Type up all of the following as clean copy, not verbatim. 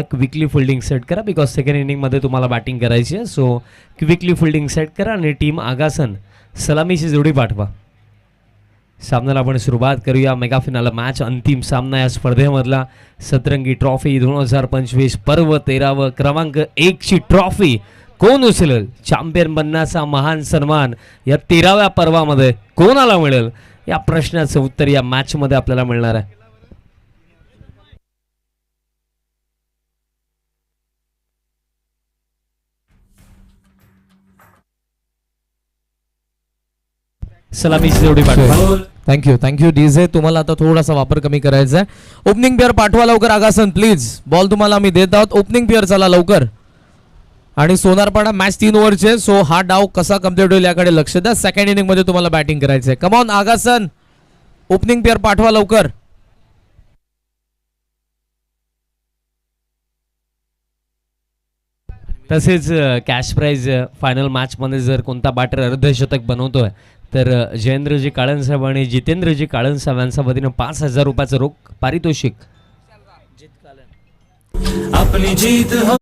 Quickly fielding set करा because second इनिंगमध्ये तुम्हाला batting करायची आहे. सो क्विकली फिल्डिंग सेट करा आणि टीम आगासन सलामीची जोडी पाठवा. सामन्याला आपण सुरुवात करूया. मेगा फिनाल मॅच अंतिम सामना या स्पर्धेमधला सतरंगी ट्रॉफी 2025 पर्व 13व क्रमांक 1ची ट्रॉफी कोण उचलेल? चॅम्पियन बनण्याचा महान सन्मान या 13व्या पर्वामध्ये कोणाला मिळेल या प्रश्नाचं उत्तर या मॅचमध्ये आपल्याला मिळणार आहे. सलामीची जोडी पाठवा. Thank you DJ. तुम्हाला आता थोडासा वापर कमी करायचा आहे. ओपनिंग पेअर पाठवा लवकर आगासन प्लीज. बॉल तुम्हाला आम्ही देत आहोत. ओपनिंग पेअर चला लवकर. आणि सोनारपाडा मॅच 3 ओव्हरचे. सो हा डाव कसा कम्प्लीट होईल याकडे लक्ष द्या. सेकंड इनिंग मध्ये तुम्हाला बॅटिंग करायचंय. Come on Agasan, opening pair पाठवा लवकर. तसेच कॅश प्राइज फायनल मॅचमध्ये जर कोणता बॅटर अर्धशतक बनवतोय तर जयेंद्रजी काळनसाहेब आणि जितेंद्रजी काळनसाहेब यांच्या वतीनं 5,000 रुपयाचं रोख पारितोषिक. अपनी जीत हो.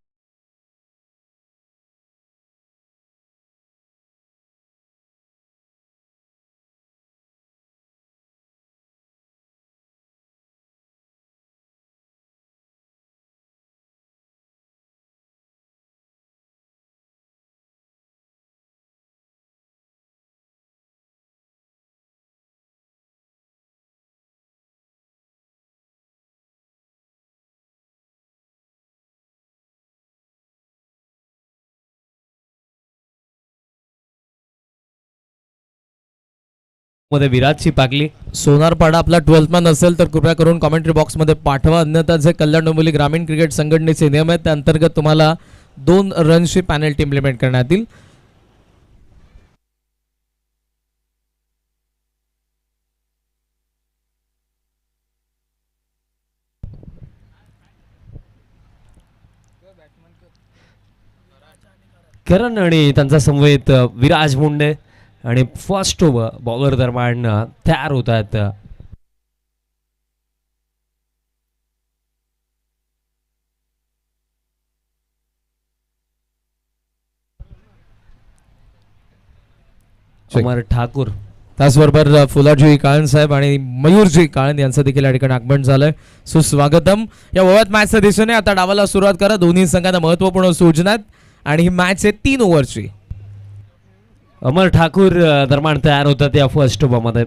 मध्ये विराटची पाकली. सोनारपाडा आपला 12th मॅन असेल तर कृपया करून कमेंट्री बॉक्स मध्ये पाठवा. अन्यथा जे कल्याण डोंबिवली ग्रामीण क्रिकेट संघटनेचे नियम आहेत त्या अंतर्गत तुम्हाला 2 रनची पॅनल्टी इम्प्लिमेंट करण्यात येईल. करण आणि त्यांचा समवेत विराज मुंडे आणि फर्स्ट ओव्हर बॉलर दरम्यान तयार होत आहेत. अमर ठाकूर त्याचबरोबर फुलाजी काळनसाहेब आणि मयूरजी काळन यांचं देखील या ठिकाणी आगमन झालंय. सुस्वागतम. या ओव्हर मॅचच्या दिशेने आता डावाला सुरुवात करा. दोन्ही संघांना महत्वपूर्ण सूचना आहेत आणि ही मॅच आहे 3 ओव्हरची. अमर ठाकूर दरम्यान तयार होतात या फर्स्ट ओव्हरमध्ये.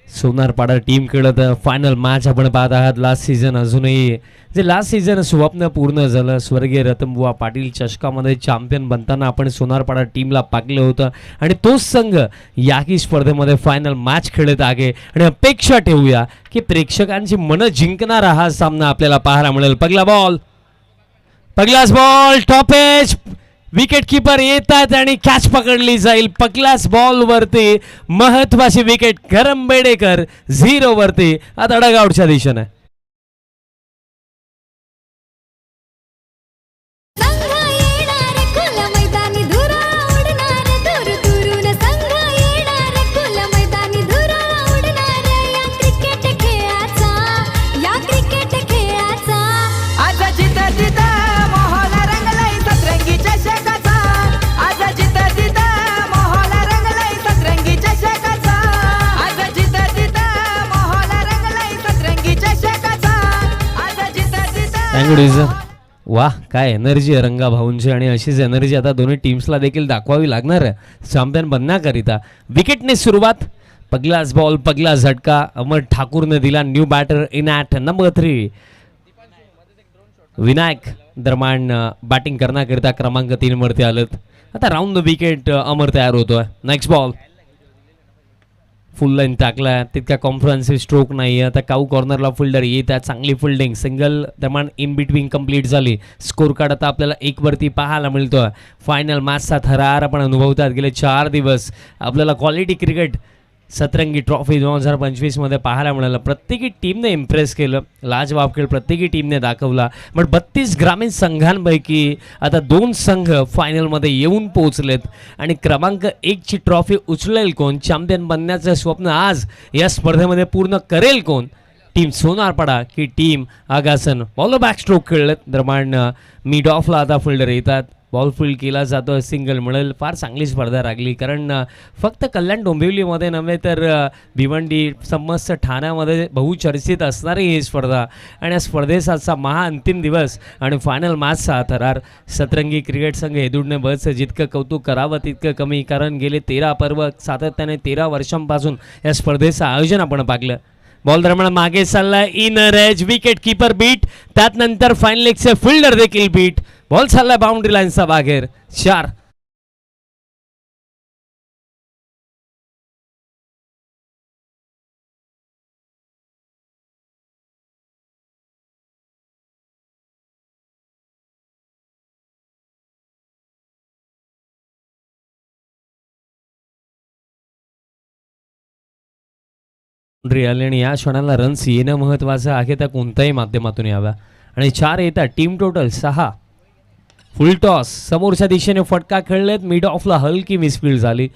सोनारपाडा टीम खेळत फायनल मॅच आपण पाहत आहात. लास्ट सीझन अजूनही जे लास्ट सीझन स्वप्न पूर्ण झालं. स्वर्गीय रतनबुवा पाटील चषकामध्ये चॅम्पियन बनताना आपण सोनारपाडा टीमला पाकलं होतं आणि तोच संघ याही स्पर्धेमध्ये फायनल मॅच खेळत आहे आणि अपेक्षा ठेवूया की प्रेक्षकांची मनं जिंकणारा हा सामना आपल्याला पाहायला मिळेल. पहिलाच ball top edge. Wicket keeper येतात आणि कॅच पकडली जाईल. पहिल्याच बॉल वरती महत्वाची विकेट. करम बेडेकर 0 वरती आता डगआउटच्या दिशेने. वा काय एनर्जी आहे रंगा भाऊंची आणि अशीच एनर्जी आता दोन्ही टीम्सला देखील दाखवावी लागणार आहे चॅम्पियन बनण्याकरिता. विकेटने सुरुवात. पहिलाच बॉल पहिला झटका अमर ठाकूरने दिला. New batter in at number 3 Vinayak दरम्यान बॅटिंग करण्याकरिता क्रमांक 3 वरती आलेत. आता राऊंड द विकेट अमर तयार होतोय. नेक्स्ट बॉल फुल लाईन टाकलाय. तितका कॉन्फरन्सिव्ह स्ट्रोक नाही. आता काऊ कॉर्नरला फिल्डर येत आहे. चांगली फिल्डिंग. सिंगल दरम्यान इन बिटवीन कंप्लीट झाली. स्कोर कार्ड आता आपल्याला 1 वरती पाहायला मिळतोय. फायनल मॅचचा थरार आपण अनुभवतात. गेले 4 दिवस आपल्याला क्वालिटी क्रिकेट सतरंगी ट्रॉफी 2025 मध्ये पाहायला मिळालं. प्रत्येकी टीमने इम्प्रेस केलं. लाजवाब खेळ प्रत्येकी टीमने दाखवला. पण 32 ग्रामीण संघांपैकी आता 2 संघ फायनलमध्ये येऊन पोहोचलेत आणि क्रमांक 1ची ट्रॉफी उचलेल कोण? चॅम्पियन बनण्याचं स्वप्न आज या स्पर्धेमध्ये पूर्ण करेल कोण? टीम सोनारपाडा की team Agasan ball back stroke खेळलं दरम्यान मिड ऑफला आता फिल्डर येतात. बॉल फील्ड केला जातो, सिंगल मिळेल. फार चांगली स्पर्धा लागली कारण फक्त कल्याण डोंबिवलीमध्ये नव्हे तर भिवंडी समस्त ठाण्यामध्ये बहुचर्चित असणारी ही स्पर्धा आणि या स्पर्धेचा महाअंतिम दिवस आणि फायनल मॅचचा थरार. सतरंगी क्रिकेट संघ हेदुडणे बस जितकं कौतुक करावं तितकं कमी, कारण गेले 13 पर्व सातत्याने 13 वर्षांपासून या स्पर्धेचं आयोजन आपण पाहिलं. बॉल दरम्यान मागे चाललाय इन रेज, विकेट कीपर बीट, त्यानंतर फायनल एकचे फिल्डर देखील बीट. बॉल चाललाय बाउंड्री लाईनचा बाहेर. 4 आले आणि या क्षणाला रन्स येणं महत्त्वाचं आहे, त्या कोणत्याही माध्यमातून याव्या. आणि 4 येतात. Team total 6. फुल टॉस समोरच्या दिशेने फटका खेळलेत, मिड ऑफला हलकी मिसफील्ड झाली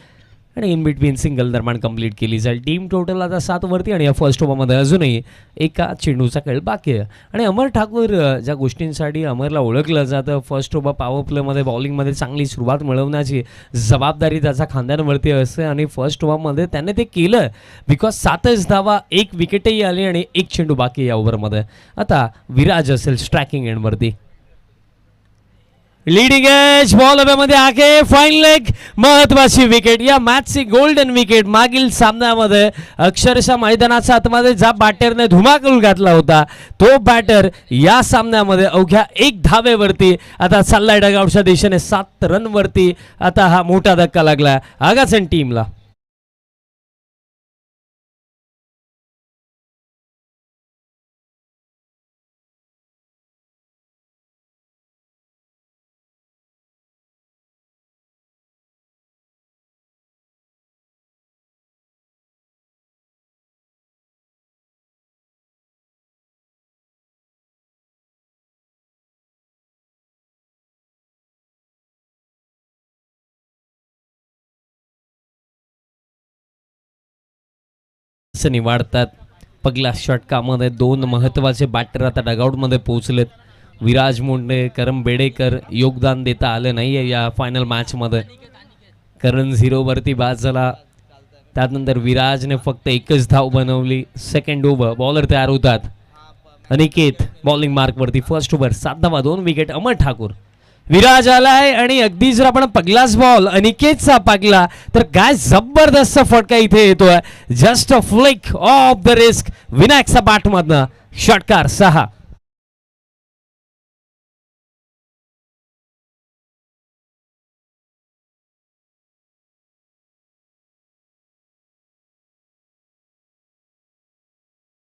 आणि इन बिटवीन सिंगल दरम्यान कंप्लीट केली जाईल. टीम टोटल आता 7 वरती आणि या फर्स्ट ओव्हरमध्ये अजूनही एका चेंडूचा खेळ बाकी आहे. आणि अमर ठाकूर ज्या गोष्टींसाठी अमरला ओळखलं जातं, फर्स्ट ओव्हर पॉवर प्लेमध्ये बॉलिंगमध्ये चांगली सुरुवात मिळवण्याची जबाबदारी त्याच्या खांद्यांवरती असते आणि फर्स्ट ओव्हरमध्ये त्याने ते केलं. बिकॉज 7च धावा, 1 विकेटही आली आणि 1 चेंडू बाकी या ओव्हरमध्ये. आता विराज असेल स्ट्रायकिंग एंडवरती. लीडिंग एज बॉल हवेमध्ये आगे फाईन लेग, महत्वाची विकेट, या मॅचची गोल्डन विकेट. मागील सामन्यामध्ये अक्षरशः मैदानाच्या आतमध्ये ज्या बॅटरने धुमाकूळ घातला होता तो बॅटर या सामन्यामध्ये अवघ्या 1 धावेवरती आता चाललाय डगआउटच्या दिशेने. 7 रनवरती आता हा मोठा धक्का लागला आगासन टीमला. निवाडतात पगला षटकामध्ये 2 महत्त्वाचे बॅटर आता डगआउटमध्ये पोहोचलेत. विराज मुंडे, करम बेडेकर योगदान देता आलं नाही आहे या फायनल मॅचमध्ये. करण 0वरती बाद झाला, त्यानंतर विराजने फक्त 1च धाव बनवली. सेकंड ओव्हर बॉलर तयार होतात. अनिकेत बॉलिंग मार्कवरती. फर्स्ट ओव्हर 7 धावा 2 विकेट. अमर ठाकूर, विराज आलाय आणि अगदी जर आपण पगलाच बॉल अनिकेतचा पागला तर काय जबरदस्त फटका इथे येतोय. Just a flick of the wrist, विनायकचा बॅटमधनं षटकार. 6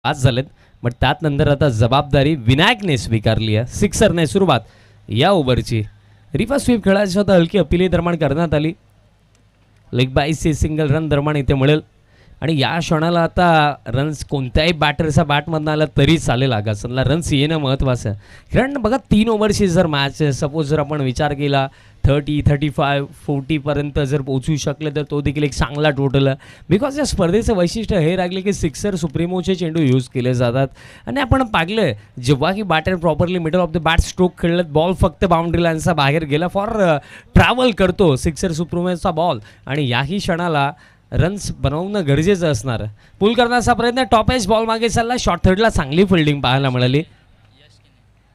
आज झालेत, बट त्यानंतर आता जबाबदारी विनायकने स्वीकारली आहे. सिक्सरने सुरुवात या ओव्हरची. रिव्हर्स स्वीप खेळायची होता, हलकी अपिली दरम्यान करण्यात आली. लेग बायचे सिंगल रन दरम्यान इथे मिळेल आणि या क्षणाला आता रन्स कोणत्याही बॅटरचा बॅटमधनं आला तरी चालेल. आगासनला रन्स येणं महत्त्वाचं आहे, कारण बघा 3 ओव्हरची जर मॅच आहे, सपोज जर आपण विचार केला 30, 35, 40पर्यंत जर पोहोचू शकले तर तो देखील एक चांगला टोटल आहे. बिकॉज या स्पर्धेचं वैशिष्ट्य हे राहिले की सिक्सर सुप्रीमोचे चेंडू यूज केले जातात आणि आपण पाहिलं जेव्हा की batter properly middle of the bat stroke खेळलेत, बॉल फक्त बाउंड्री लाईनचा बाहेर गेला, फॉर ट्रॅव्हल करतो सिक्सर सुप्रीमोचा बॉल आणि याही क्षणाला रन्स बनवणं गरजेचं असणार. पुल करण्याचा प्रयत्न, टॉप एज बॉल मागे चालला. शॉर्ट थर्डला चांगली फिल्डिंग पाहायला मिळाली.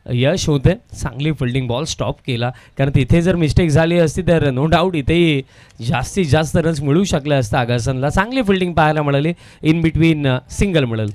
यश होते, चांगली फिल्डिंग, बॉल स्टॉप केला, कारण तिथे जर मिस्टेक झाली असती तर नो डाऊट इथेही जास्तीत जास्त रन्स मिळू शकले असतं आगासनला. चांगली फिल्डिंग पाहायला मिळाली. इन बिटवीन सिंगल मिळेल.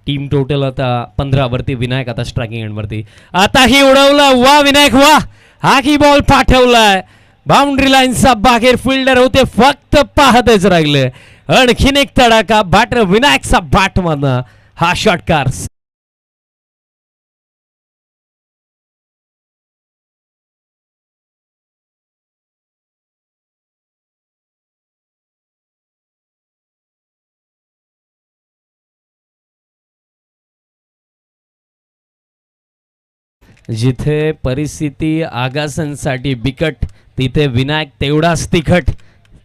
टीम टोटल आता 15 वरती. विनायक आता स्ट्रायकिंग एंडवरती. आताही उडवला, वा विनायक वा, हा की बॉल पाठवलाय बाउंड्री लाईनचा बाहेर. फिल्डर होते फक्त पाहतच राहिले. आणखीन एक तडाखा बॅटर विनायकचा बॅटमधनं हा षटकार. जिथे परिस्थिती आगासनसाठी बिकट तिथे विनायक तेवढाच तिखट,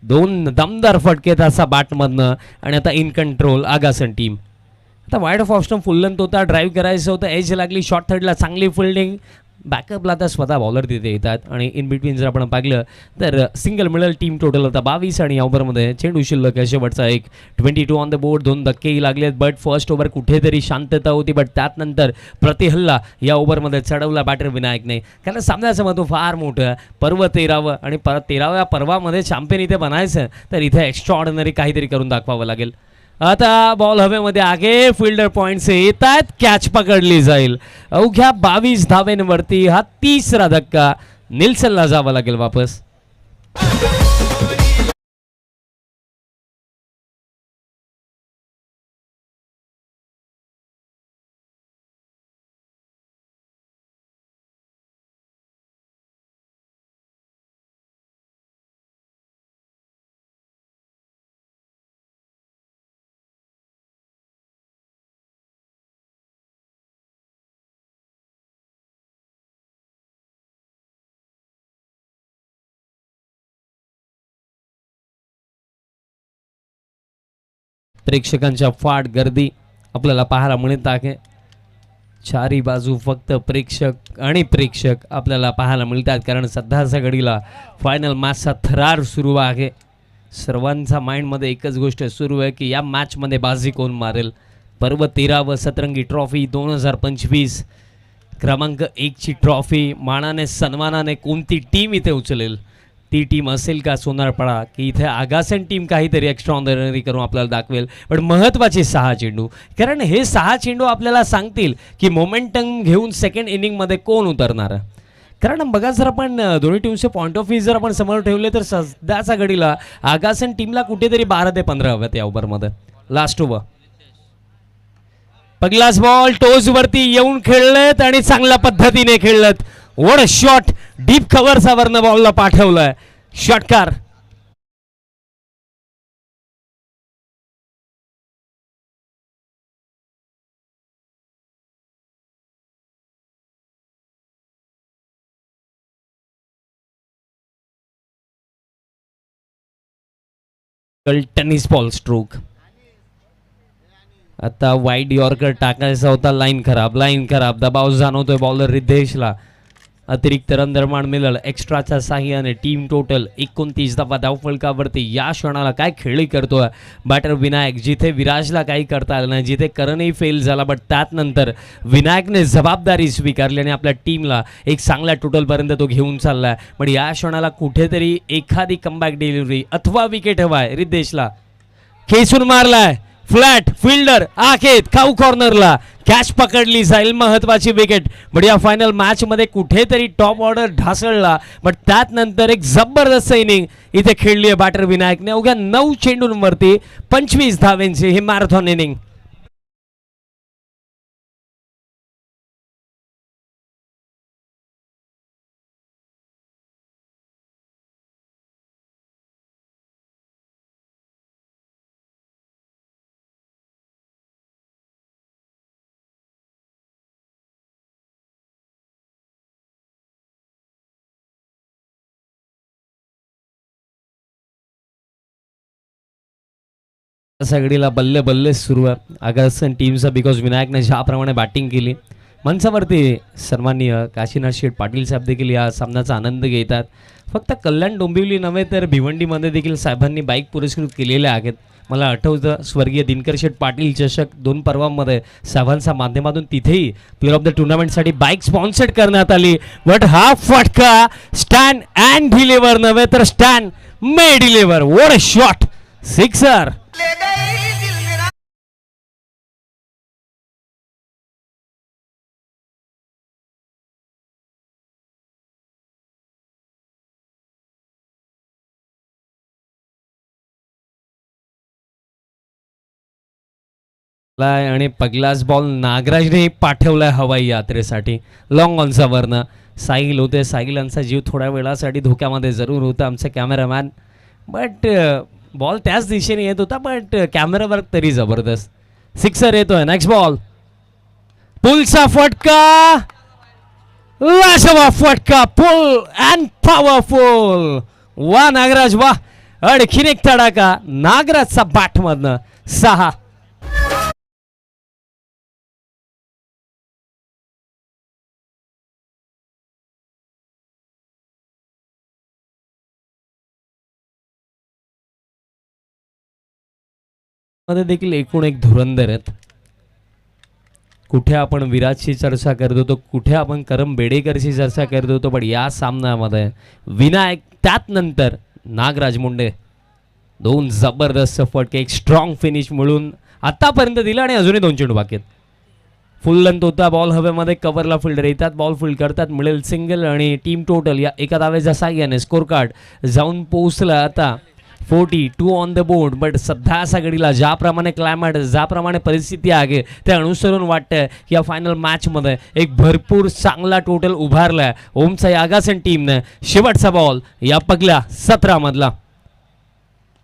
2 दमदार फटके तसा बॅटमधनं आणि आता इन कंट्रोल आगासन टीम. आता wide of option full length होता, ड्राईव्ह करायचं होतं, एज लागली, शॉर्ट थर्डला चांगली फिल्डिंग, बॅकअपला आता स्वतः बॉलर तिथे येतात आणि इन बिटवीन जर आपण पाहिलं तर सिंगल मिडल टीम टोटल होता 22 आणि या ओव्हरमध्ये चेंडू शिल्लक शेवटचा एक 22 ऑन द बोर्ड. 2 धक्केही लागलेत बट फर्स्ट ओव्हर कुठेतरी शांतता होती, बट त्यानंतर प्रतिहल्ला या ओव्हरमध्ये चढवला बॅटर विनायकने. कारण सामन्याचं महत्त्व फार मोठं आहे. पर्व 13वं आणि 13व्या पर्वामध्ये चॅम्पियन इथे बनायचं तर इथे एक्स्ट्रा ऑर्डिनरी काहीतरी करून दाखवावं लागेल. आता बॉल हवेमध्ये आगे, फिल्डर पॉईंट्स येत आहेत, कॅच पकडली जाईल. अवघ्या 22 धावेंवरती हा 3रा धक्का, निल्सनला जावं लागेल वापस. प्रेक्षकांच्या फाट गर्दी आपल्याला पाहायला मिळत आहे. चारी बाजू फक्त प्रेक्षक आणि प्रेक्षक आपल्याला पाहायला मिळतात, कारण सध्याच्या घडीला फायनल मॅचचा थरार सुरू आहे. सर्वांच्या माइंडमध्ये एकच गोष्ट सुरू आहे की या मॅचमध्ये बाजी कोण मारेल. पर्व 13व सतरंगी ट्रॉफी 2025 क्रमांक 1ची ट्रॉफी मानाने सन्मानाने कोणती टीम इथे उचलेल. ती टीम असेल का सोनारपाडा, की इथे आगासन टीम काहीतरी एक्स्ट्रा ऑर्डिनरी करून आपल्याला दाखवेल. पण महत्त्वाचे 6 चेंडू, कारण हे 6 चेंडू आपल्याला सांगतील की मोमेंटम घेऊन सेकंड इनिंगमध्ये कोण उतरणार. कारण बघा जर आपण दोन्ही टीमचे पॉईंट ऑफ व्ह्यू जर आपण समोर ठेवले तर सध्याच्या घडीला आगासन टीमला कुठेतरी 12 ते 15 हव्यात या ओव्हरमध्ये. लास्ट ओव्हर, पहिलाच बॉल टोज वरती येऊन खेळलेत आणि चांगल्या पद्धतीने खेळलेत. वॉट अ शॉट, डीप कव्हरचा वरनं बॉलला पाठवलाय षटकार. Tennis ball stroke. आता वाईड यॉर्कर टाकायचा होता, लाईन खराब, दबाव जाणवतोय बॉलर रिद्धेशला. अतिरिक्त रन निर्माण मिळेल एक्स्ट्राच्या साह्याने. टीम टोटल 29 धावा धावफलकावरती. या क्षणाला काय खेळी करतोय बॅटर विनायक, जिथे विराजला काही करता आलं नाही, जिथे करणही फेल झाला, बट त्यानंतर विनायकने जबाबदारी स्वीकारली आणि आपल्या टीमला एक चांगल्या टोटलपर्यंत तो घेऊन चाललाय. पण या क्षणाला कुठेतरी एखादी कमबॅक डिलिव्हरी अथवा विकेट हवाय. रिद्धेशला खेचून मारलाय, फ्लॅट फिल्डर आखेत खाऊ कॉर्नरला, कॅच पकडली जाईल, महत्वाची विकेट. बट या फायनल मॅच मध्ये कुठेतरी टॉप ऑर्डर ढासळला, बट त्यानंतर एक जबरदस्त इनिंग इथे खेळली आहे बॅटर विनायकने. अवघ्या 9 चेंडूंवरती 25 धावेंची ही मॅरेथॉन इनिंग. सगळीला बल्ले बल्ले सुरू आहे आगासन टीमचा, बिकॉज विनायकने ज्याप्रमाणे बॅटिंग केली. मंचावरती सन्माननीय काशीनाथ शेठ पाटील साहेब देखील या सामन्याचा आनंद घेतात. फक्त कल्याण डोंबिवली नव्हे तर भिवंडीमध्ये देखील साहेबांनी बाईक पुरस्कृत केलेल्या आहेत. मला आठवतं स्वर्गीय दिनकर शेठ पाटील चषक 2 पर्वांमध्ये साहेबांच्या माध्यमातून तिथेही प्लेअर ऑफ द टुर्नामेंटसाठी बाईक स्पॉन्सर्ड करण्यात आली. बट हा फटका स्टँड अँड डिलिव्हर नव्हे तर stand may deliver. What a shot, sixer. आणि पहिलाच बॉल नागराजने पाठवलाय हवाई यात्रेसाठी लॉंग ऑनचा वरनं. साहिल होते, साहिलांचा जीव थोड्या वेळासाठी धोक्यामध्ये जरूर होता आमचा कॅमेरामॅन, बट बॉल त्याच दिशेने येत होता, बट कॅमेरा वर्क तरी जबरदस्त. सिक्सर येतोय. नेक्स्ट बॉल, पुलचा फटका लाजवाब फटका, पुल अँड पॉवरफुल. वा नागराज वा, आणखीन एक तडाका नागराजचा बॅट मधनं 6. मध्ये देखील एकूण एक धुरंधर आहेत. कुठे आपण विराटची चर्चा करत होतो, कुठे आपण करम बेडेकरची चर्चा करत होतो, पण या सामन्यामध्ये विनायक, त्यात नंतर नागराज मुंडे, 2 जबरदस्त फटके, एक स्ट्रॉंग फिनिश मिळून आतापर्यंत दिला आणि अजूनही 2 चेंडू बाकी आहेत. फुल लेंथ होता बॉल, हवेमध्ये कव्हरला फिल्डर येतात, बॉल फील्ड करतात, मिळेल सिंगल आणि टीम टोटल या एका धावेच्या साह्याने स्कोर कार्ड जाऊन पोहोचला आता 42 ऑन द बोर्ड. बट सध्या घडीला ज्याप्रमाणे क्लायमेट, ज्याप्रमाणे परिस्थिती आहे ते अनुसरून वाटतंय की या फायनल मॅचमध्ये एक भरपूर चांगला टोटल उभारलाय ओमसाई आगासन टीमने. शेवटचा बॉल या पहिल्या 17 मधला,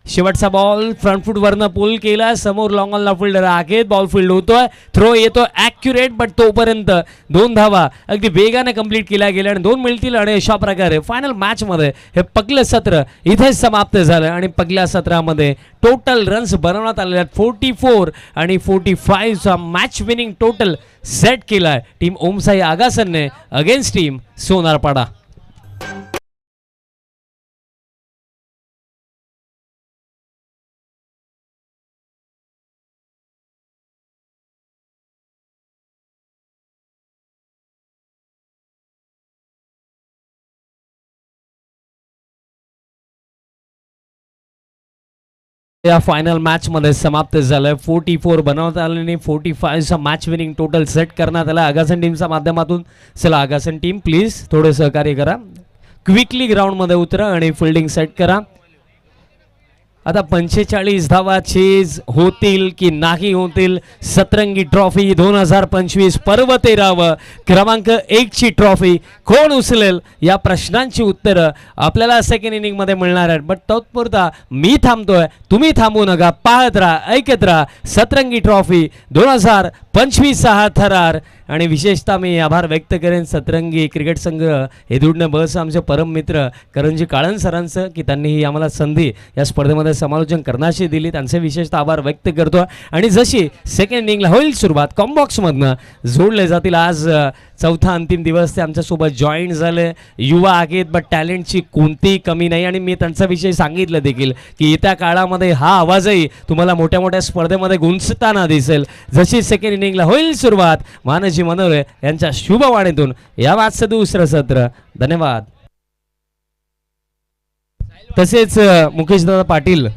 शेवटचा बॉल फ्रंट फूट वरनं पुल केला, समोर लॉंग ऑनला फिल्डर आहेत, बॉल फील्ड होतोय, थ्रो येतो ॲक्युरेट, बट तोपर्यंत 2 धावा अगदी वेगाने कंप्लीट केल्या गेल्या आणि 2 मिळतील आणि अशा प्रकारे फायनल मॅचमध्ये हे पहिलं सत्र इथेच समाप्त झालं. आणि पहिल्या सत्रामध्ये टोटल रन्स बनवण्यात आलेले आहेत 44 आणि 45चा मॅच विनिंग टोटल सेट केलाय टीम ओमसाई आगासनने अगेन्स्ट टीम सोनारपाडा. या फायनल मॅचमध्ये समाप्त झालंय. 44 बनवण्यात आल्याने 45चा मॅच विनिंग टोटल सेट करण्यात आला आगासन टीमच्या माध्यमातून. चला आगासन टीम प्लीज थोडे सहकार्य करा, क्विकली ग्राउंडमध्ये उतरा आणि फिल्डिंग सेट करा. आता 45 धावा चेज होतील की नाही होतील. सतरंगी ट्रॉफी 2025 पर्व 13 क्रमांक 1 ची ट्रॉफी कोण उचलेल या प्रश्नांची उत्तरं आपल्याला सेकंड इनिंग मध्ये मिळणार आहेत. बट तत्पुरता मी थांबतोय, तुम्ही थांबू नका, पाहत राहा, ऐकत राहा. सतरंगी ट्रॉफी 2025 हा थरार. आणि विशेषतः मी आभार व्यक्त करेन सतरंगी क्रिकेट संघ हेदुडने बस आमचे परम मित्र करणजी काळन सरांचं की त्यांनी ही आम्हाला संधी या स्पर्धेमध्ये समालोचन करण्याची दिली. त्यांचे विशेषतः आभार व्यक्त करतो. आणि जशी सेकंड इनिंगला होईल सुरुवात, कॉम्बॉक्समधनं जोडले जातील. आज चौथा अंतिम दिवस ते आमच्यासोबत जॉईन झाले. युवा आहेत बट टॅलेंटची कोणतीही कमी नाही. आणि मी त्यांच्याविषयी सांगितलं देखील की येत्या काळामध्ये हा आवाजही तुम्हाला मोठ्या मोठ्या स्पर्धेमध्ये गुंजताना दिसेल. जशी सेकंड इनिंगला होईल सुरुवात, मानजी मनोरे यांच्या शुभवाणीतून या वाचचं दुसरं सत्र. धन्यवाद. तसेच मुकेशदादा पाटील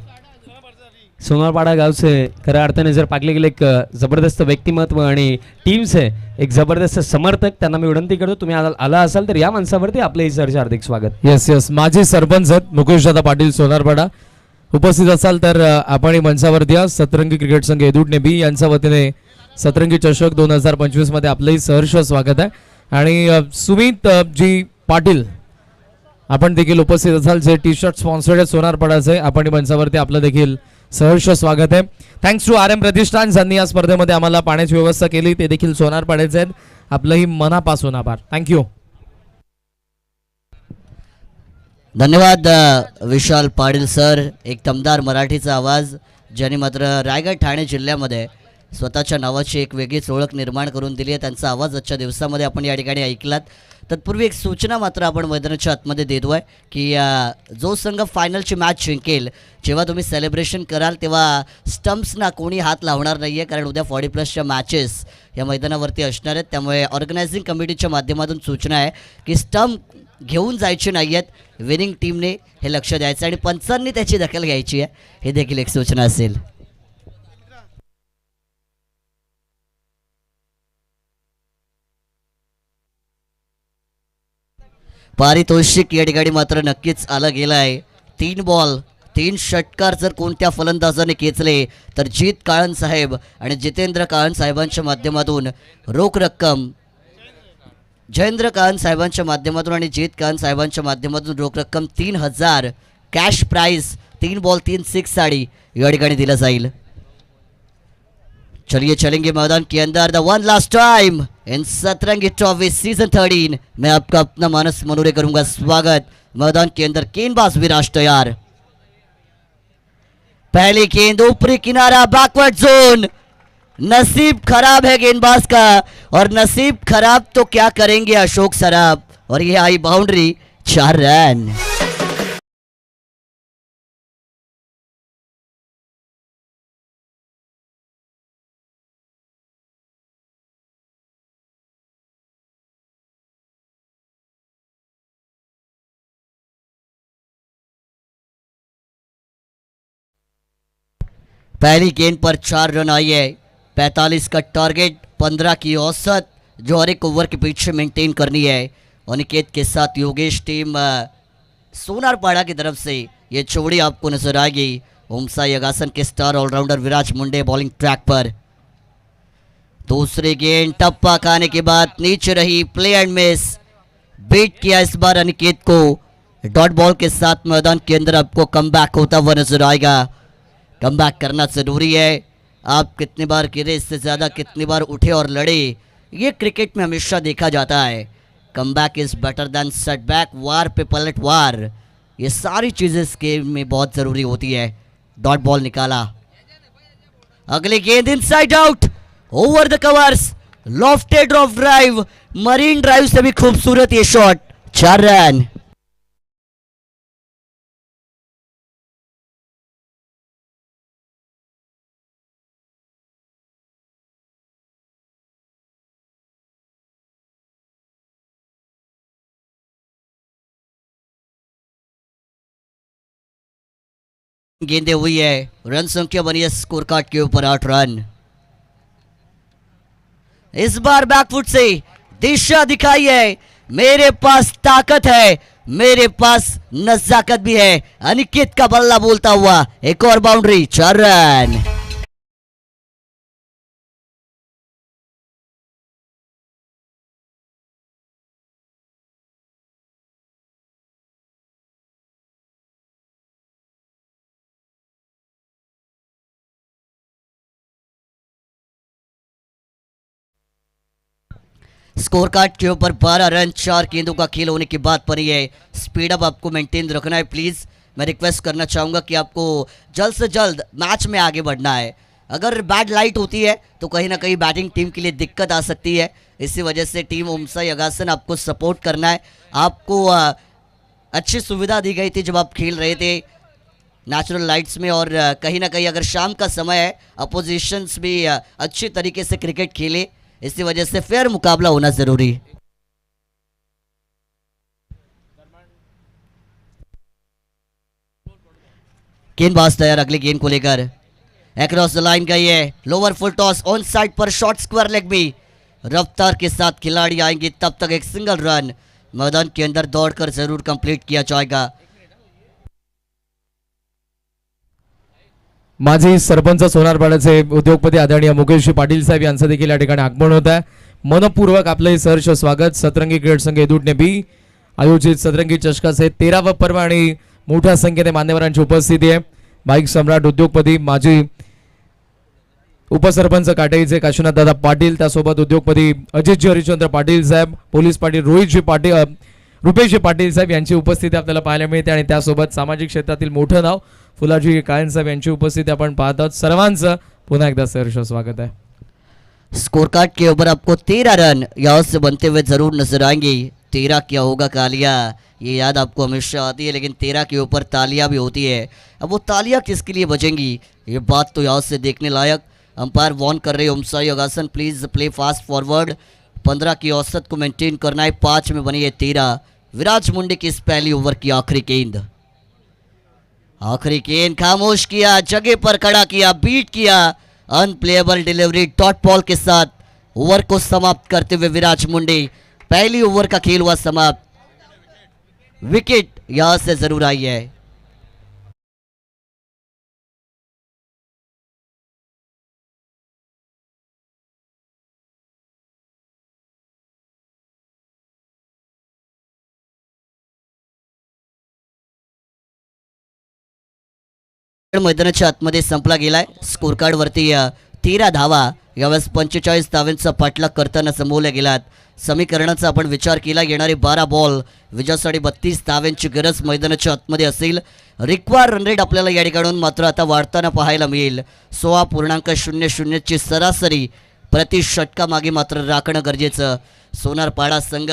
सोनारपाडा गावचे खऱ्या अर्थाने जर पाकले गेले एक जबरदस्त व्यक्तिमत्व आणि टीमचे एक जबरदस्त समर्थक, त्यांना मी विनंती करतो तुम्ही आला असाल तर या माणसावरती आपले सरचे हार्दिक स्वागत. येस येस, माझे सरपंच आहेत मुकेशदादा पाटील सोनारपाडा. उपस्थित असाल तर आपण मंचावरती या. सतरंगी क्रिकेट संघ हेदुडने बी यांच्या वतीने सतरंगी चषक 2025 मध्ये आपलंही सहर्ष स्वागत आहे. आणि सुमित जी पाटील आपण देखील उपस्थित असाल, जे टी शर्ट स्पॉन्सर्ड आहे सोनारपाडाचे, आपण मंचावरती आपलं देखील सहर्ष स्वागत आहे. थँक्स टू RM प्रतिष्ठान ज्यांनी या स्पर्धेमध्ये आम्हाला पाण्याची व्यवस्था केली, ते देखील सोनारपाड्याचे आहेत. आपलंही मनापासून आभार. थँक्यू. धन्यवाद विशाल पाटील सर. एक दमदार मराठीचा आवाज ज्याने मात्र रायगड ठाणे जिल्ह्यामध्ये स्वतःच्या नावाची एक वेगळीच ओळख निर्माण करून दिली आहे. त्यांचा आवाज आजच्या दिवसामध्ये आपण या ठिकाणी ऐकलात. तत्पूर्वी एक सूचना मात्र आपण मैदानाच्या आतमध्ये देतो आहे की जो संघ फायनलची मॅच जिंकेल, जेव्हा तुम्ही सेलिब्रेशन कराल तेव्हा स्टम्प्सना कोणी हात लावणार नाही आहे, कारण उद्या 40+ मॅचेस या मैदानावरती असणार आहेत. त्यामुळे ऑर्गनायझिंग कमिटीच्या माध्यमातून सूचना आहे की स्टम्प घेऊन जायचे नाही आहेत. विनिंग टीमने हे लक्ष द्यायचं आणि पंचांनी त्याची दखल घ्यायची आहे, हे देखील एक सूचना असेल. पारितोषिक या ठिकाणी मात्र नक्कीच आलं गेलं आहे. 3 बॉल 3 षटकार जर कोणत्या फलंदाजाने खेचले तर जीत काळन साहेब आणि जितेंद्र काळन साहेबांच्या माध्यमातून रोख रक्कम, जयेंद्र काळन साहेबांच्या माध्यमातून आणि जीत काळन साहेबांच्या माध्यमातून रोख रक्कम 3000 कॅश प्राइस 3 बॉल 3 6 साडी या ठिकाणी दिला जाईल. चलिए चलेंगे मैदान के अंदर. The one last time in सतरंगी ट्रॉफी सीजन 13 मैं आपका अपना मानस मनोरे करूंगा स्वागत। मैदान के अंदर गेंदबाज विराज तैयार। पहली गेंद ऊपरी किनारा बैकवर्ड जोन। नसीब खराब है गेंदबाज का, और नसीब खराब तो क्या करेंगे अशोक सराफ, और ये आई बाउंड्री, 4 रन। पहली गेंद पर 4 रन आई है। 45 का टारगेट, 15 की औसत जो हर एक ओवर के पीछे मेंटेन करनी है। अनिकेत के साथ योगेश टीम सोनारपाड़ा की तरफ से ये चौड़ी आपको नजर आएगी। ओमसा यगासन के star all rounder Viraj Munde bowling track पर। दूसरी गेंद टप्पा खाने के बाद नीचे रही, प्ले एंड मिस। बीट किया इस बार अनिकेत को। डॉट बॉल के साथ मैदान के अंदर आपको कमबैक होता हुआ नजर आएगा। कमबैक करना जरूरी है। आप कितनी बार गिरे, इससे ज़्यादा कितनी बार उठे और लड़े, ये क्रिकेट में हमेशा देखा जाता है। Comeback is better than setback. वार पे पलट वार, ये सारी चीज़ें इस गेम में बहुत ज़रूरी होती है। डॉट बॉल निकाला। अगली गेंद inside out, over the covers, lofted drop drive, Marine Drive से भी खूबसूरत ये शॉट, 4 रन। गेंदे हुई है, रन संख्या बनी है स्कोर कार्ड के ऊपर 8 रन। इस बार बैकफुट से दिशा दिखाई है, मेरे पास ताकत है, मेरे पास नजाकत भी है। अनिकेत का बल्ला बोलता हुआ एक और बाउंड्री, 4 रन। स्कोर कार्ड के ऊपर 12 रन, 4 गेंदों का खेल होने की बात बनी है। स्पीड अप आपको मेंटेन रखना है प्लीज़। मैं रिक्वेस्ट करना चाहूँगा कि आपको जल्द से जल्द मैच में आगे बढ़ना है। अगर बैड लाइट होती है तो कहीं ना कहीं बैटिंग टीम के लिए दिक्कत आ सकती है। इसी वजह से टीम ओमसा यगासन आपको सपोर्ट करना है। आपको अच्छी सुविधा दी गई थी जब आप खेल रहे थे नेचुरल लाइट्स में, और कहीं ना कहीं अगर शाम का समय है, अपोजिशंस भी अच्छी तरीके से क्रिकेट खेले, इसी वजह से फेयर मुकाबला होना जरूरी। गेंदबाज तैयार अगली गेंद को लेकर। अक्रॉस द लाइन गई है, lower full toss on side per, short square leg में रफ्तार के साथ खिलाड़ी आएंगे, तब तक एक सिंगल रन मैदान के अंदर दौड़कर जरूर कंप्लीट किया जाएगा। माजी सरपंच सोनारपाड्याचे उद्योगपती आदरणीय मुकेश पाटील साहेब यांचं देखील या ठिकाणी आगमन होत आहे। मनपूर्वक आपले सहर्ष स्वागत। सतरंगी क्रीडा संघ एदूटने बी आयोजित सतरंगी चषकाचे 13वे पर्व आणि मोठ्या संख्येने मान्यवरांची उपस्थिती आहे। बाईक सम्राट उद्योगपती माजी उपसरपंच काटेचे काशीनाथ दादा पाटील, त्यासोबत उद्योगपती अजितजी हरिश्चंद्र पाटील साहेब, पोलीस पाटील रोहितजी पाटील, रुपेशजी पाटील साहेब यांची उपस्थिती आपल्याला पाहायला मिळते, आणि त्यासोबत सामाजिक क्षेत्रातील मोठं नाव फुलाजी कायन साहेब यांची उपस्थिती आपण पाहत आहोत। सर्वांचं पुन्हा एकदा सहर्ष स्वागत है। स्कोर कार्ड के ऊपर आपको 13 रन यहाँ से बनते हुए जरूर नजर आएंगे। 13 क्या होगा कालिया, ये याद आपको हमेशा आती है, लेकिन 13 के ऊपर तालियां भी होती है। अब वो तालियां किसके लिए बजेंगी, ये बात तो यहाँ से देखने लायक। अंपायर वॉर्न कर रहे ओमसा यगासन, प्लीज प्ले फास्ट फॉरवर्ड। 15 की औसत को मेंटेन करना है, 5 में बनी है 13। विराज मुंडे की इस पहली ओवर की आखिरी गेंद, आखिरी गेंद खामोश किया, जगह पर खड़ा किया, बीट किया, अनप्लेएबल डिलीवरी डॉट बॉल के साथ ओवर को समाप्त करते हुए विराज मुंडे। पहली ओवर का खेल हुआ समाप्त, विकेट यहां से जरूर आई है। मैदानाच्या आतमध्ये संपला गेलाय। स्कोर कार्ड वरती 13 धावा यावेळेस 45 धावांचा पाठलाग करताना समोरल्या गेलात. समीकरणाचा आपण विचार केला, येणारे 12 बॉल विजयासाठी 32 धावांची गरज मैदानाच्या आतमध्ये असेल. रिक्वायर रन रेट आपल्याला या ठिकाणून मात्र आता वाढताना पाहायला मिळेल. 16.00 ची सरासरी प्रति षटकामागे मात्र राखणं गरजेचं. सोनारपाडा संघ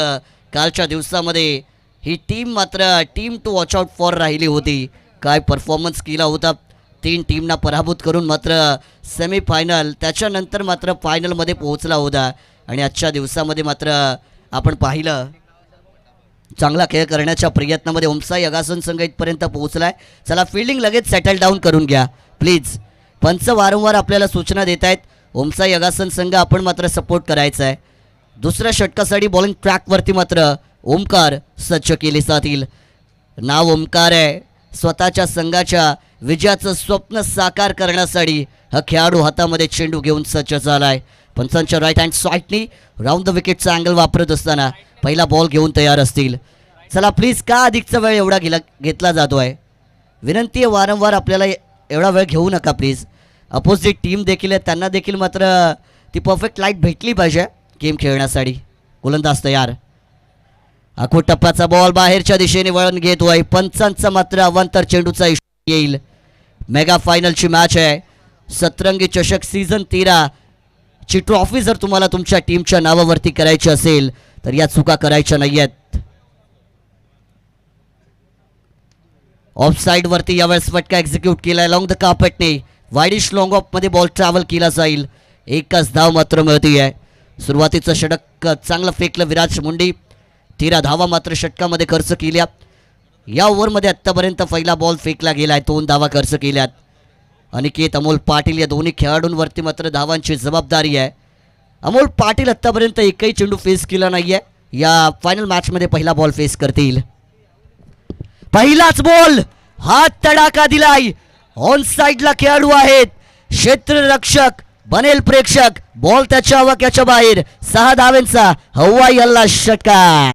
कालच्या दिवसामध्ये ही टीम मात्र team to watch out for राहिली होती. काय परफॉर्मन्स केला होता, 3 टीमना पराभूत करून मात्र सेमीफायनल त्याच्यानंतर मात्र फायनलमध्ये पोहोचला होता. आणि आजच्या दिवसामध्ये मात्र आपण पाहिलं चांगला खेळ करण्याच्या प्रयत्नामध्ये ओमसाई अगासन संघ इथपर्यंत पोहोचलाय. चला फिल्डिंग लगेच सेटल डाऊन करून घ्या प्लीज. पंच वारंवार आपल्याला सूचना देत आहेत. ओमसाई अगासन संघ आपण मात्र सपोर्ट करायचा आहे. दुसऱ्या षटकासाठी बॉलिंग ट्रॅकवरती मात्र ओमकार सज्ज केले जातील. नाव ओमकार आहे. स्वतःच्या संघाच्या विजयाचं स्वप्न साकार करण्यासाठी हा खेळाडू हातामध्ये चेंडू घेऊन सज्ज झालाय. पंचांच्या राईट हँड साईडनी राऊंड द विकेटचा अँगल वापरत असताना पहिला बॉल घेऊन तयार असतील. चला प्लीज, का अधिकचा वेळ एवढा घेतला जातो आहे. विनंती आहे वारंवार आपल्याला एवढा वेळ घेऊ नका प्लीज. अपोजिट टीम देखील आहे, त्यांना देखील मात्र ती परफेक्ट लाईट भेटली पाहिजे गेम खेळण्यासाठी. गोलंदाज तयार. आखूट टप्प्याचा बॉल बाहेरच्या दिशेने वळण घेतोय. पंचांचा मात्र अवांतर चेंडूचा इशारा येईल. मेगा फायनलची मॅच आहे. सतरंगी चषक सीझन 13 ची ट्रॉफी जर तुम्हाला तुमच्या टीमच्या नावावरती करायची असेल तर या चुका करायच्या नाही आहेत. ऑफ साइड वरती यावेळेस फटका एक्झिक्यूट केलाय लॉंग द कार्पेटने. वाईडिश लॉंग ऑफ मध्ये बॉल ट्रॅव्हल केला जाईल. एकच धाव मात्र मिळती आहे. सुरुवातीचं षटक चांगलं फेकलं विराज मुंडी. 13 धावा मात्र षटकामध्ये खर्च केल्या. या ओव्हरमध्ये आत्तापर्यंत पहिला बॉल फेकला गेलाय. 2 धावा खर्च केल्यात. अनिकेत अमोल पाटील या दोन्ही खेळाडूंवरती मात्र धावांची जबाबदारी आहे. अमोल पाटील आत्तापर्यंत एकही चेंडू फेस केला नाहीये. या फायनल मॅचमध्ये पहिला बॉल फेस करतील. पहिलाच बॉल, हात तडाखा दिलाय. ऑन साइडला खेळाडू आहेत. क्षेत्ररक्षक बनेल प्रेक्षक. बॉल त्याच्या आवाक्याच्या बाहेर. 6 धावांचा हवाई हल्ला षटकार.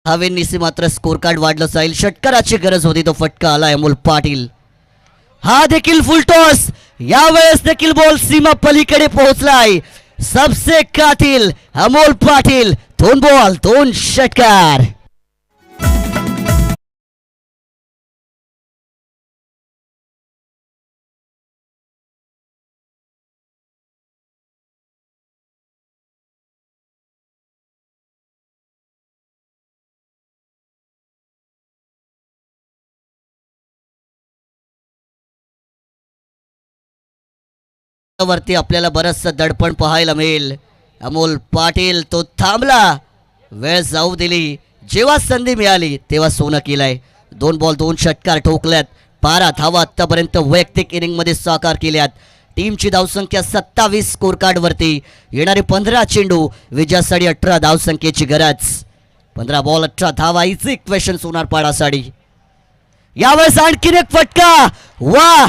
हवेनीसी मात्र स्कोर कार्ड वाढलं जाईल. षटकाराची गरज होती, तो फटका आलाय अमोल पाटील. हा देखील फुल टॉस. यावेळेस देखील बॉल सीमा पलीकडे पोहोचलाय. सबसे कातिल अमोल पाटील. 2 बॉल 2 षटकार. वरती आपल्याला बरचसं दडपण पाहायला मिळेल. अमोल पाटील तो थांबला, वेळ जाऊ दिली. जेव्हा संधी मिळाली तेव्हा सोनं केलंय. 2 बॉल 2 षटकार ठोकल्यात. 12 धावा आतापर्यंत वैयक्तिक इनिंगमध्ये साकार केल्यात. टीमची धावसंख्या 27 स्कोर कार्ड वरती. येणारे 15 चेंडू विजयासाठी 18 धावसंख्येची गरज. 15 बॉल 18 धावा. इझी इक्वेशन सोनारपाडासाठी. यावेळेस आणखीन एक फटका. वा,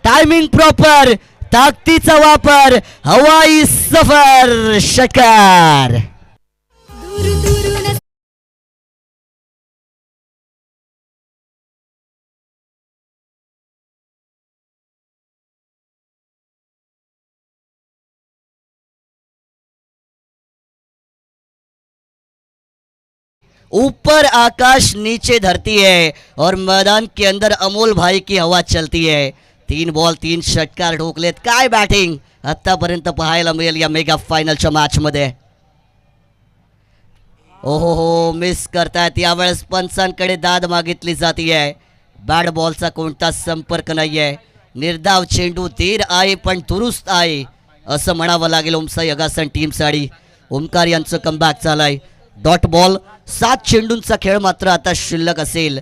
टायमिंग प्रॉपर, ताकदीचा वापर, हवाई सफर षटकार. ऊपर आकाश नीचे धरती है और मैदान के अंदर अमोल भाई की हवा चलती है. 3 बॉल 3 षटकार ठोकलेत. काय बॅटिंग आतापर्यंत पाहायला मिळेल या मेगा फायनलच्या मॅच मध्ये. ओहो, मिस करतायत. यावेळेस पंचांकडे दाद मागितली जातीये. बॅट बॉलचा कोणताच संपर्क नाहीये. निर्धाव चेंडू धीर आहे पण दुरुस्त आहे असं म्हणावं लागेल ओमसाई अगासन टीमसाठी. ओमकार यांचं कमबॅक झालाय. Dot ball. 7 चेंडूंचा खेळ मात्र आता शिल्लक असेल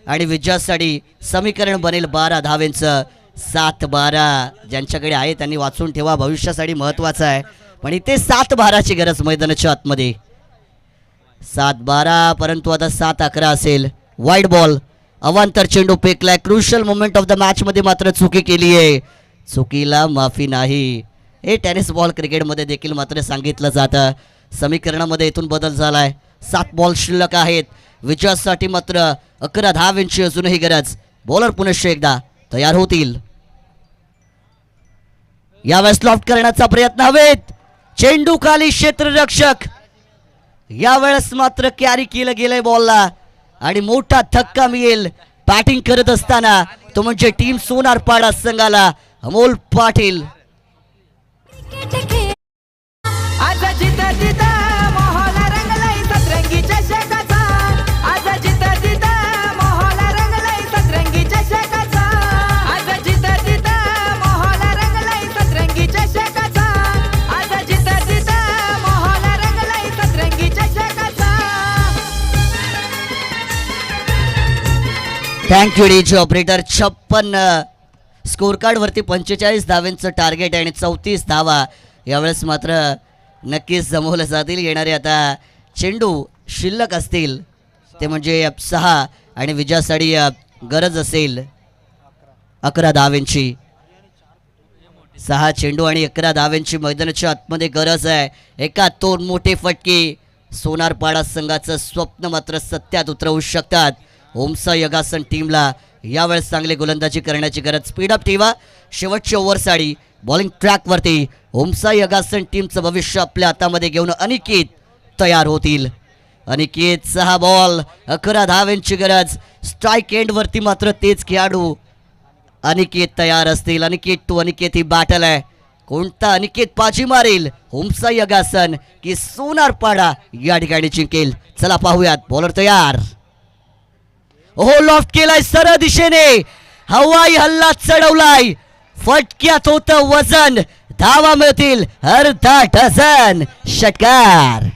आणि विजयासाठी समीकरण बनेल 12 धावेंचं. 7-12 ज्यांच्याकडे आहे त्यांनी वाचून ठेवा, भविष्यासाठी महत्वाचं आहे. पण इथे 7-12ची गरज मैदानाच्या आतमध्ये. 7-12 परंतु आता 7-11 असेल. वाईड बॉल, अवांतर चेंडू फेकलाय. Crucial moment of the match मध्ये मात्र चुकी केली आहे. चुकीला माफी नाही, हे टेनिस बॉल क्रिकेटमध्ये देखील मात्र सांगितलं जातं. समीकरणामध्ये इथून बदल झालाय. 7 बॉल शिल्लक आहेत. विजयासाठी मात्र 11 धावांची अजूनही गरज. बॉलर पुनश्च एकदा तयार होतील. यावेळेस लॉफ्ट करण्याचा प्रयत्न हवेत. चेंडू खाली क्षेत्ररक्षक. यावेळेस मात्र कॅरी केलं गेलंय बॉलला आणि मोठा धक्का मिळेल बॅटिंग करत असताना. तो म्हणजे टीम सोनारपाडा संघाला अमोल पाटील. आज जिता जिता मोहला रंगलाई सतरंगी चषकाचा. आज जिता जिता मोहला रंगलाई सतरंगी चषकाचा. आज जिता जिता मोहला रंगलाई सतरंगी चषकाचा. आज जिता जिता मोहला रंगलाई सतरंगी चषकाचा. Thank you DJ operator. 56 scorecard वरती 45 धावांचं टार्गेट आणि 34 धावा यावेळेस मात्र नक्कीच जमवल्या जातील. येणारे आता चेंडू शिल्लक असतील ते म्हणजे 6 आणि विजयासाठी गरज असेल 11 धावांची. 6 चेंडू आणि 11 धावांची मैदानाच्या आतमध्ये गरज आहे. एका 2 मोठे फटके सोनारपाडा संघाचं स्वप्न मात्र सत्यात उतरवू शकतात. ओमसा यगासन टीमला यावेळेस चांगली गोलंदाजी करण्याची गरज. स्पीडअप ठेवा. शेवटच्या ओव्हरसाठी बॉलिंग ट्रॅकवरती ओमसा यगासन टीमचं भविष्य आपल्या हातामध्ये घेऊन अनिकेत तयार होतील. अनिकेत 6 बॉल 11 धावांची गरज. स्ट्राईक एंडवरती मात्र तेच खेळाडू अनिकेत तयार असतील. अनिकेत टू अनिकेत ही बॅटल आहे. कोणता अनिकेत बाजी मारेल, ओमसा यगासन की सोनारपाडा या ठिकाणी जिंकेल. चला पाहूयात. बॉलर तयार. ओहो, लॉफ्ट केलाय सरळ दिशेने. हवाई हल्ला चढवलाय. फटक्यात होतं वजन. धावा मिळतील अर्धा डझन. षटकार.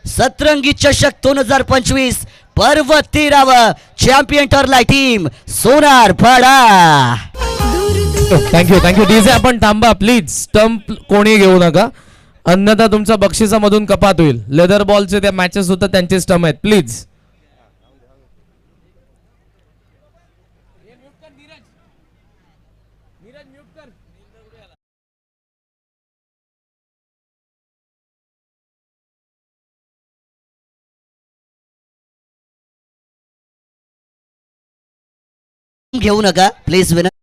सतरंगी चषक 2025 पर्व 13व चॅम्पियन ठरलाय टीम सोनारपाडा. Thank you DJ. आपण थांबा प्लीज. स्टंप कोणी घेऊ नका, अन्यथा तुमच्या बक्षिसामधून कपात होईल. लेदर बॉलचे त्या मॅचेस होतात त्यांचे स्टंप आहेत. प्लीज. घेऊ नका प्लीज विनंती.